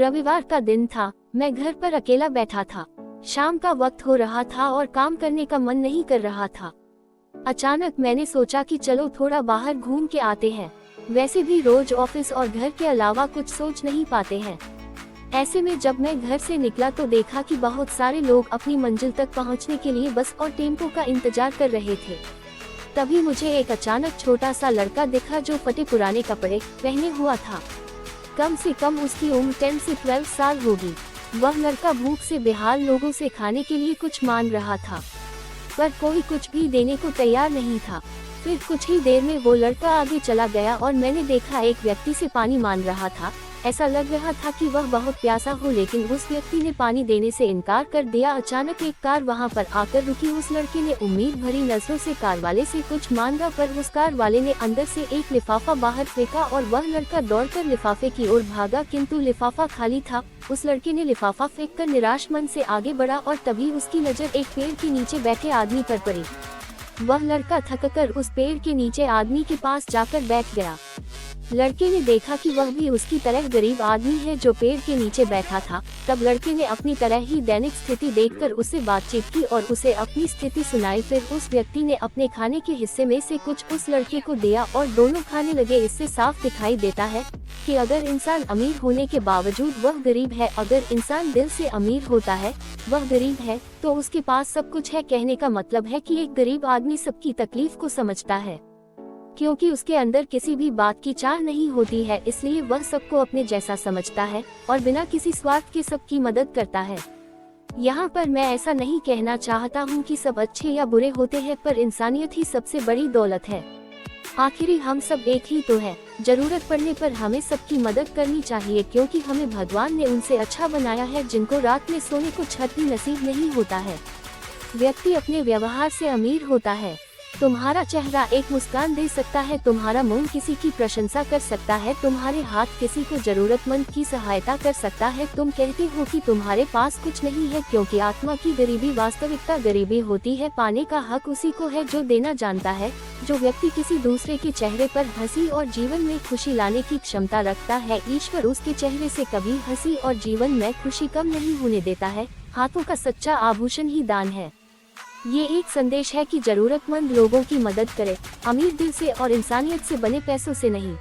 रविवार का दिन था। मैं घर पर अकेला बैठा था। शाम का वक्त हो रहा था और काम करने का मन नहीं कर रहा था। अचानक मैंने सोचा कि चलो थोड़ा बाहर घूम के आते हैं। वैसे भी रोज ऑफिस और घर के अलावा कुछ सोच नहीं पाते हैं। ऐसे में जब मैं घर से निकला तो देखा कि बहुत सारे लोग अपनी मंजिल तक पहुंचने के लिए बस और टेम्पो का इंतजार कर रहे थे। तभी मुझे एक अचानक छोटा सा लड़का दिखा जो फटे पुराने कपड़े पहने हुआ था। कम से कम उसकी उम्र 10 से 12 साल होगी। वह लड़का भूख से बेहाल लोगों से खाने के लिए कुछ मांग रहा था, पर कोई कुछ भी देने को तैयार नहीं था। फिर कुछ ही देर में वो लड़का आगे चला गया और मैंने देखा एक व्यक्ति से पानी मांग रहा था। ऐसा लग रहा था कि वह बहुत प्यासा हो, लेकिन उस व्यक्ति ने पानी देने से इनकार कर दिया। अचानक एक कार वहां पर आकर रुकी। उस लड़के ने उम्मीद भरी नजरों से कार वाले से कुछ मांगा, पर उस कार वाले ने अंदर से एक लिफाफा बाहर फेंका और वह लड़का दौड़कर लिफाफे की ओर भागा, किंतु लिफाफा खाली था। उस लड़के ने लिफाफा फेंककर निराश मन से आगे बढ़ा और तभी उसकी नजर एक पेड़ के नीचे बैठे आदमी पर पड़ी। वह लड़का थककर उस पेड़ के नीचे आदमी के पास जाकर बैठ गया। लड़के ने देखा कि वह भी उसकी तरह गरीब आदमी है जो पेड़ के नीचे बैठा था। तब लड़के ने अपनी तरह ही दैनिक स्थिति देखकर उससे बातचीत की और उसे अपनी स्थिति सुनाई। फिर उस व्यक्ति ने अपने खाने के हिस्से में से कुछ उस लड़के को दिया और दोनों खाने लगे। इससे साफ दिखाई देता है कि अगर इंसान अमीर होने के बावजूद वह गरीब है, अगर इंसान दिल से अमीर होता है वह गरीब है, तो उसके पास सब कुछ है। कहने का मतलब है कि एक गरीब आदमी सबकी तकलीफ को समझता है, क्योंकि उसके अंदर किसी भी बात की चाह नहीं होती है, इसलिए वह सबको अपने जैसा समझता है और बिना किसी स्वार्थ के सबकी मदद करता है। यहाँ पर मैं ऐसा नहीं कहना चाहता हूँ कि सब अच्छे या बुरे होते हैं, पर इंसानियत ही सबसे बड़ी दौलत है। आखिरी हम सब एक ही तो है। जरूरत पड़ने पर हमें सबकी मदद करनी चाहिए, क्योंकि हमें भगवान ने उनसे अच्छा बनाया है जिनको रात में सोने को छत भी नसीब नहीं होता है। व्यक्ति अपने व्यवहार से अमीर होता है। तुम्हारा चेहरा एक मुस्कान दे सकता है, तुम्हारा मुंह किसी की प्रशंसा कर सकता है, तुम्हारे हाथ किसी को जरूरतमंद की सहायता कर सकता है। तुम कहते हो कि तुम्हारे पास कुछ नहीं है, क्योंकि आत्मा की गरीबी वास्तविकता गरीबी होती है। पाने का हक उसी को है जो देना जानता है। जो व्यक्ति किसी दूसरे के चेहरे पर हंसी और जीवन में खुशी लाने की क्षमता रखता है, ईश्वर उसके चेहरे से कभी हंसी और जीवन में खुशी कम नहीं होने देता है। हाथों का सच्चा आभूषण ही दान है। ये एक संदेश है कि जरूरतमंद लोगों की मदद करें, अमीर दिल से और इंसानियत से बने पैसों से नहीं।